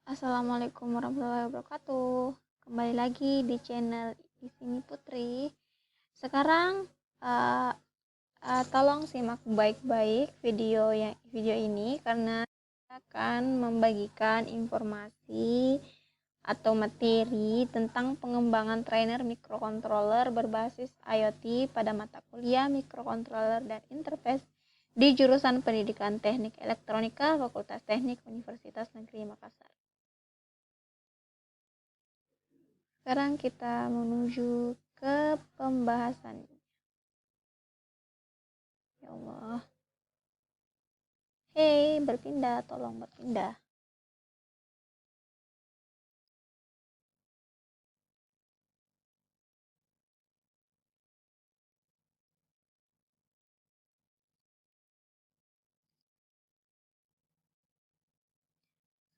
Assalamualaikum warahmatullahi wabarakatuh. Kembali lagi di channel di sini Putri. Sekarang uh, tolong simak baik-baik video ini karena saya akan membagikan informasi atau materi tentang pengembangan trainer microcontroller berbasis IoT pada mata kuliah microcontroller dan interface di jurusan Pendidikan Teknik Elektronika Fakultas Teknik Universitas Negeri Makassar. Sekarang kita menuju ke pembahasan. Ya Allah. Hei, berpindah, tolong berpindah.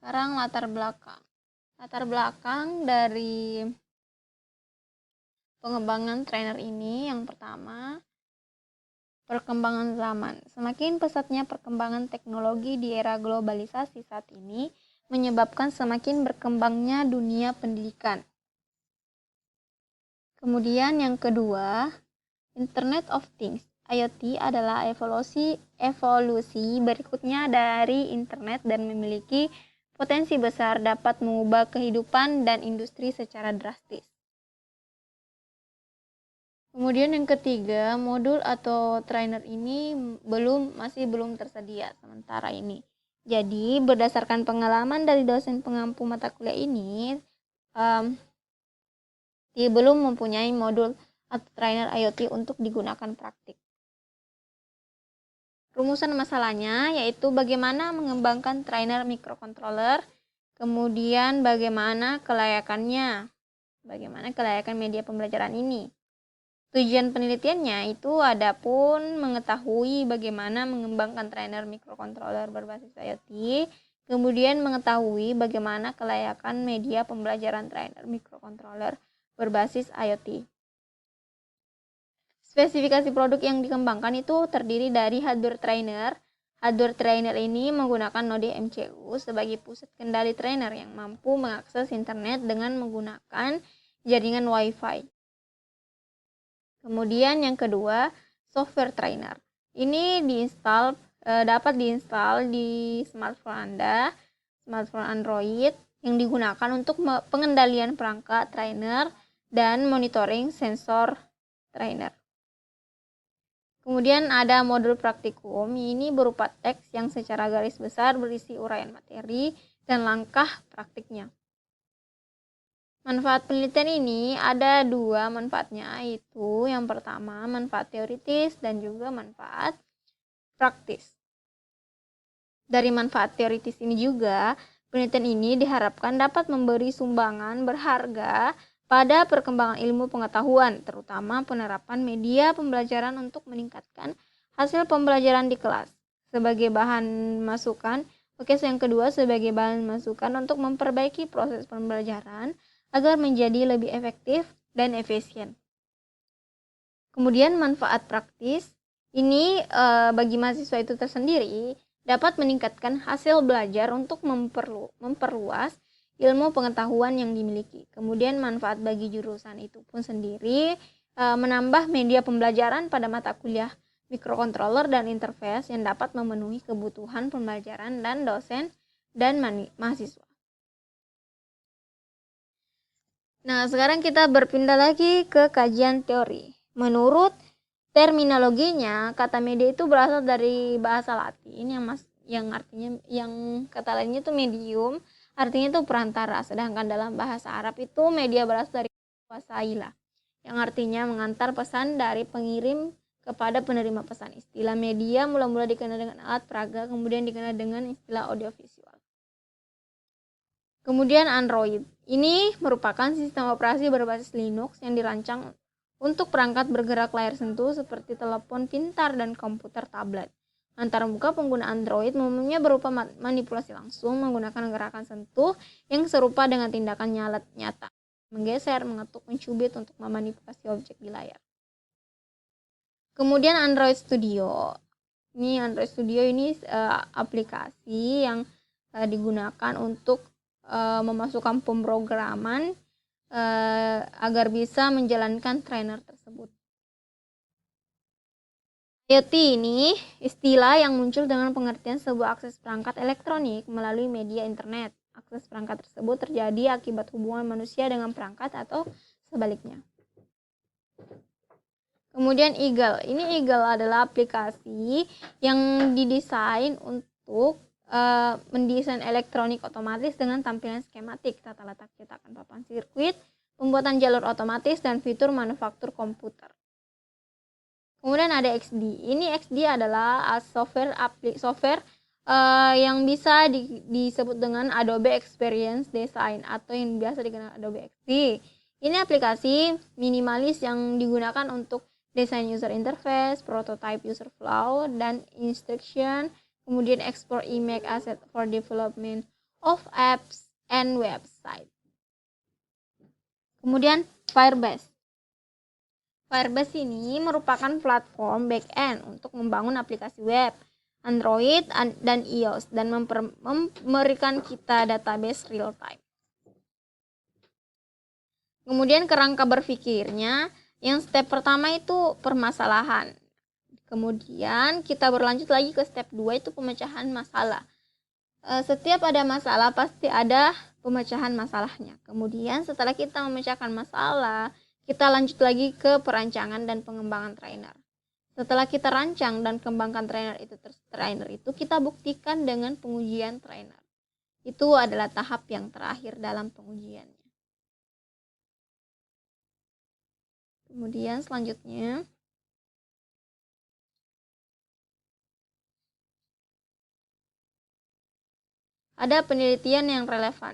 Sekarang latar belakang. Latar belakang dari pengembangan trainer ini yang pertama, perkembangan zaman. Semakin pesatnya perkembangan teknologi di era globalisasi saat ini menyebabkan semakin berkembangnya dunia pendidikan. Kemudian yang kedua, Internet of Things. IoT adalah evolusi berikutnya dari internet dan memiliki potensi besar dapat mengubah kehidupan dan industri secara drastis. Kemudian yang ketiga, modul atau trainer ini masih belum tersedia sementara ini. Jadi berdasarkan pengalaman dari dosen pengampu mata kuliah ini, dia belum mempunyai modul atau trainer IoT untuk digunakan praktik. Rumusan masalahnya yaitu bagaimana mengembangkan trainer microcontroller, kemudian bagaimana kelayakan media pembelajaran ini. Tujuan penelitiannya itu adapun mengetahui bagaimana mengembangkan trainer microcontroller berbasis IoT, kemudian mengetahui bagaimana kelayakan media pembelajaran trainer microcontroller berbasis IoT. Spesifikasi produk yang dikembangkan itu terdiri dari hardware trainer. Hardware trainer ini menggunakan node MCU sebagai pusat kendali trainer yang mampu mengakses internet dengan menggunakan jaringan Wi-Fi. Kemudian yang kedua, software trainer. Ini dapat diinstal di smartphone Anda, smartphone Android yang digunakan untuk pengendalian perangkat trainer dan monitoring sensor trainer. Kemudian ada modul praktikum, ini berupa teks yang secara garis besar berisi uraian materi dan langkah praktiknya. Manfaat penelitian ini ada dua manfaatnya, yaitu yang pertama manfaat teoritis dan juga manfaat praktis. Dari manfaat teoritis ini juga, penelitian ini diharapkan dapat memberi sumbangan berharga pada perkembangan ilmu pengetahuan, terutama penerapan media pembelajaran untuk meningkatkan hasil pembelajaran di kelas. Sebagai bahan masukan, yang kedua sebagai bahan masukan untuk memperbaiki proses pembelajaran agar menjadi lebih efektif dan efisien. Kemudian manfaat praktis, ini bagi mahasiswa itu tersendiri dapat meningkatkan hasil belajar untuk memperluas ilmu pengetahuan yang dimiliki. Kemudian manfaat bagi jurusan itu pun sendiri menambah media pembelajaran pada mata kuliah microcontroller dan interface yang dapat memenuhi kebutuhan pembelajaran dan dosen dan mahasiswa. Nah, sekarang kita berpindah lagi ke kajian teori. Menurut terminologinya, kata media itu berasal dari bahasa Latin yang kata lainnya itu medium, artinya itu perantara. Sedangkan dalam bahasa Arab itu media berasal dari wasaila, yang artinya mengantar pesan dari pengirim kepada penerima pesan. Istilah media mula-mula dikenal dengan alat peraga, kemudian dikenal dengan istilah audiovisual. Kemudian Android. Ini merupakan sistem operasi berbasis Linux yang dirancang untuk perangkat bergerak layar sentuh seperti telepon pintar dan komputer tablet. Antarmuka pengguna Android umumnya berupa manipulasi langsung menggunakan gerakan sentuh yang serupa dengan tindakan nyata, menggeser, mengetuk, mencubit untuk memanipulasi objek di layar. Kemudian Android Studio. Android Studio ini aplikasi yang digunakan untuk memasukkan pemrograman agar bisa menjalankan trainer tersebut. IoT ini istilah yang muncul dengan pengertian sebuah akses perangkat elektronik melalui media internet. Akses perangkat tersebut terjadi akibat hubungan manusia dengan perangkat atau sebaliknya. Kemudian Eagle. Ini Eagle adalah aplikasi yang didesain untuk mendesain elektronik otomatis dengan tampilan skematik, tata letak cetakan papan sirkuit, pembuatan jalur otomatis, dan fitur manufaktur komputer. Kemudian ada XD. Ini XD adalah software yang bisa disebut dengan Adobe Experience Design atau yang biasa dikenal Adobe XD. Ini aplikasi minimalis yang digunakan untuk desain user interface, prototype user flow, dan instruction, kemudian export image asset for development of apps and website. Kemudian Firebase. Firebase ini merupakan platform back-end untuk membangun aplikasi web, Android, dan iOS, dan memberikan kita database real-time. Kemudian kerangka berpikirnya, yang step pertama itu permasalahan. Kemudian kita berlanjut lagi ke step 2 itu pemecahan masalah. Setiap ada masalah pasti ada pemecahan masalahnya. Kemudian setelah kita memecahkan masalah, kita lanjut lagi ke perancangan dan pengembangan trainer. Setelah kita rancang dan kembangkan trainer itu kita buktikan dengan pengujian trainer. Itu adalah tahap yang terakhir dalam pengujiannya. Kemudian selanjutnya ada penelitian yang relevan.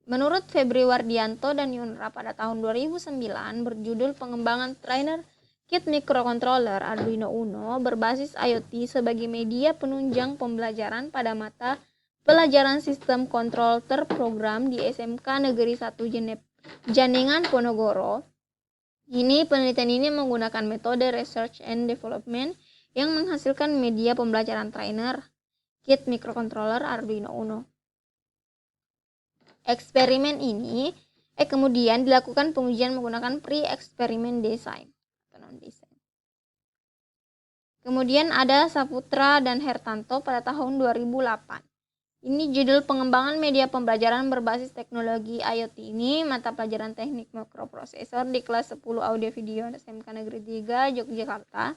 Menurut Febri Wardianto dan Yunra pada tahun 2009 berjudul pengembangan trainer kit microcontroller Arduino Uno berbasis IoT sebagai media penunjang pembelajaran pada mata pelajaran sistem kontrol terprogram di SMK Negeri 1 Janengan Ponorogo. Penelitian ini menggunakan metode research and development yang menghasilkan media pembelajaran trainer kit microcontroller Arduino Uno. Eksperimen ini kemudian dilakukan pengujian menggunakan pre-eksperimen design atau non-design. Kemudian ada Saputra dan Hertanto pada tahun 2008. Ini judul pengembangan media pembelajaran berbasis teknologi IoT ini mata pelajaran teknik mikroprosesor di kelas 10 audio video SMK Negeri 3 Yogyakarta.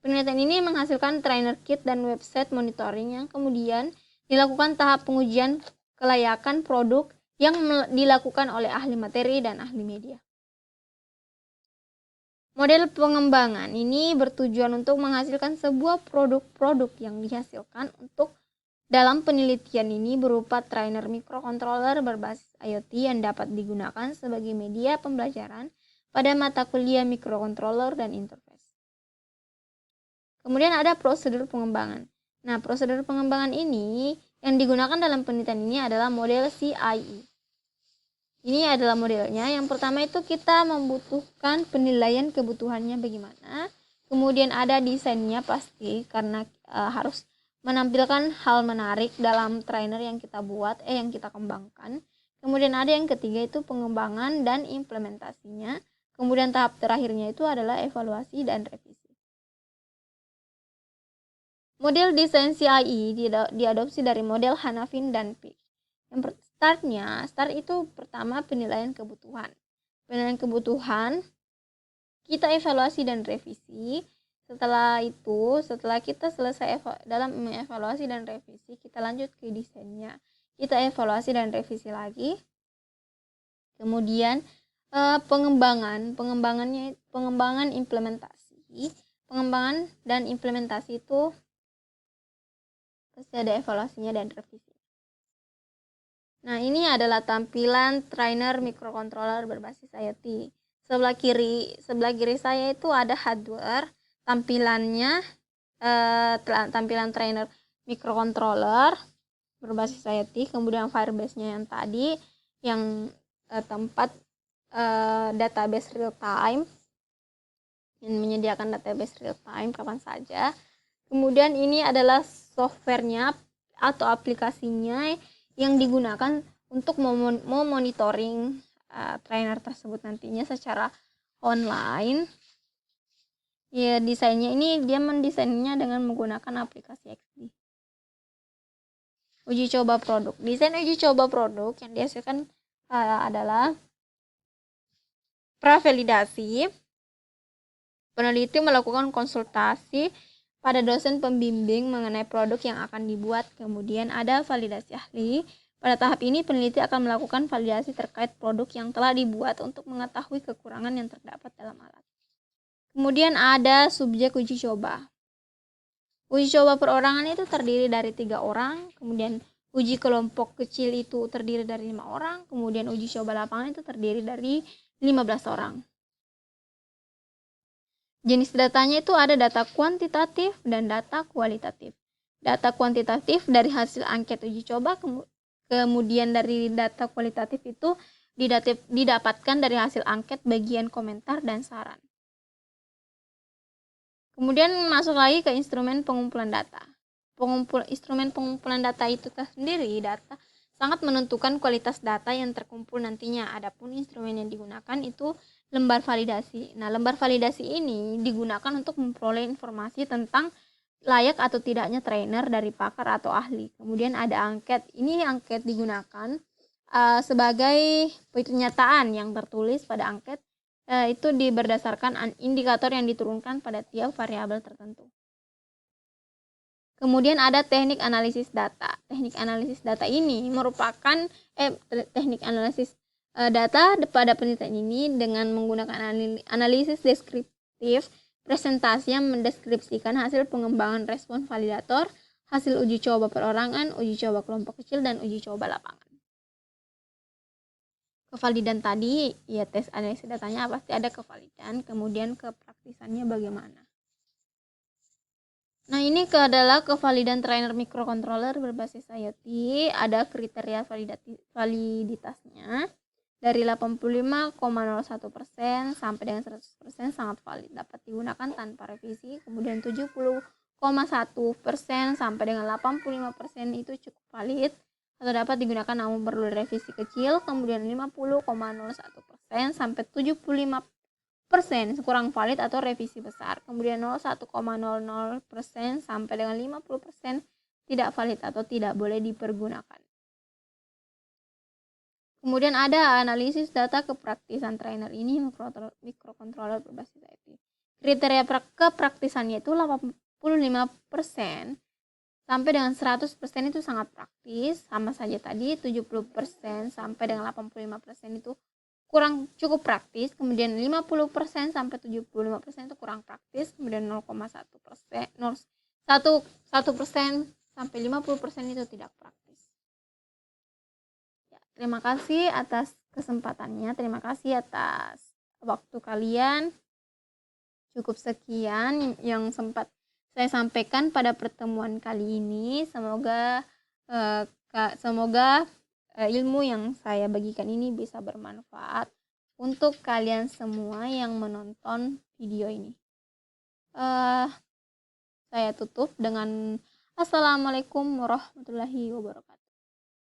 Penelitian ini menghasilkan trainer kit dan website monitoring yang kemudian dilakukan tahap pengujian kelayakan produk yang dilakukan oleh ahli materi dan ahli media. Model pengembangan ini bertujuan untuk menghasilkan sebuah produk-produk yang dihasilkan untuk dalam penelitian ini berupa trainer microcontroller berbasis IoT yang dapat digunakan sebagai media pembelajaran pada mata kuliah microcontroller dan interface. Kemudian ada prosedur pengembangan. Nah, prosedur pengembangan ini yang digunakan dalam penelitian ini adalah model CIE. Ini adalah modelnya. Yang pertama itu kita membutuhkan penilaian kebutuhannya bagaimana. Kemudian ada desainnya pasti karena harus menampilkan hal menarik dalam trainer yang kita buat, yang kita kembangkan. Kemudian ada yang ketiga itu pengembangan dan implementasinya. Kemudian tahap terakhirnya itu adalah evaluasi dan revisi. Model desain CIE diadopsi dari model Hanafin dan Peach. Yang start itu pertama penilaian kebutuhan. Penilaian kebutuhan, kita evaluasi dan revisi. Setelah kita selesai dalam mengevaluasi dan revisi, kita lanjut ke desainnya. Kita evaluasi dan revisi lagi. Kemudian pengembangan implementasi. Pengembangan dan implementasi itu pasti ada evaluasinya dan revisi. Nah, ini adalah tampilan trainer microcontroller berbasis IoT. Sebelah kiri saya itu ada hardware, tampilannya tampilan trainer microcontroller berbasis IoT, kemudian Firebase-nya yang tadi yang tempat database real time yang menyediakan database real time kapan saja. Kemudian ini adalah softwarenya atau aplikasinya yang digunakan untuk memonitoring trainer tersebut nantinya secara online. Ya, desainnya ini dia mendesainnya dengan menggunakan aplikasi XD. Uji coba produk. Desain uji coba produk yang dihasilkan adalah pravalidasi. Peneliti melakukan konsultasi pada dosen pembimbing mengenai produk yang akan dibuat. Kemudian ada validasi ahli. Pada tahap ini peneliti akan melakukan validasi terkait produk yang telah dibuat untuk mengetahui kekurangan yang terdapat dalam alat. Kemudian ada subjek uji coba. Uji coba perorangan itu terdiri dari 3 orang. Kemudian uji kelompok kecil itu terdiri dari 5 orang. Kemudian uji coba lapangan itu terdiri dari 15 orang. Jenis datanya itu ada data kuantitatif dan data kualitatif. Data kuantitatif dari hasil angket uji coba, kemudian dari data kualitatif itu didapatkan dari hasil angket bagian komentar dan saran. Kemudian masuk lagi ke instrumen pengumpulan data. Instrumen pengumpulan data itu sendiri, data sangat menentukan kualitas data yang terkumpul nantinya. Adapun instrumen yang digunakan itu lembar validasi. Nah, lembar validasi ini digunakan untuk memperoleh informasi tentang layak atau tidaknya trainer dari pakar atau ahli. Kemudian ada angket. Ini angket digunakan sebagai pernyataan yang tertulis pada angket. Itu berdasarkan indikator yang diturunkan pada tiap variabel tertentu. Kemudian ada teknik analisis data. Teknik analisis data ini merupakan teknik analisis data pada penelitian ini dengan menggunakan analisis deskriptif presentasi yang mendeskripsikan hasil pengembangan respon validator, hasil uji coba perorangan, uji coba kelompok kecil, dan uji coba lapangan. Kevalidan tadi, ya tes analisis datanya pasti ada kevalidan, kemudian kepraktisannya bagaimana. Nah, ini adalah kevalidan trainer microcontroller berbasis IoT. Ada kriteria validitasnya dari 85,01% sampai dengan 100% sangat valid, dapat digunakan tanpa revisi. Kemudian 70,1% sampai dengan 85% itu cukup valid atau dapat digunakan namun perlu revisi kecil. Kemudian 50,01% sampai 75% kurang valid atau revisi besar. Kemudian 01,00% sampai dengan 50% tidak valid atau tidak boleh dipergunakan. Kemudian ada analisis data kepraktisan trainer ini microcontroller berbasis IT. Kriteria kepraktisannya itu 85% sampai dengan 100% itu sangat praktis, sama saja tadi. 70% sampai dengan 85% itu cukup praktis. Kemudian 50% sampai 75% itu kurang praktis. Kemudian 0,1% sampai 50% itu tidak praktis. Ya, terima kasih atas kesempatannya, terima kasih atas waktu kalian. Cukup sekian yang sempat saya sampaikan pada pertemuan kali ini. Semoga ilmu yang saya bagikan ini bisa bermanfaat untuk kalian semua yang menonton video ini. Saya tutup dengan Assalamualaikum warahmatullahi wabarakatuh.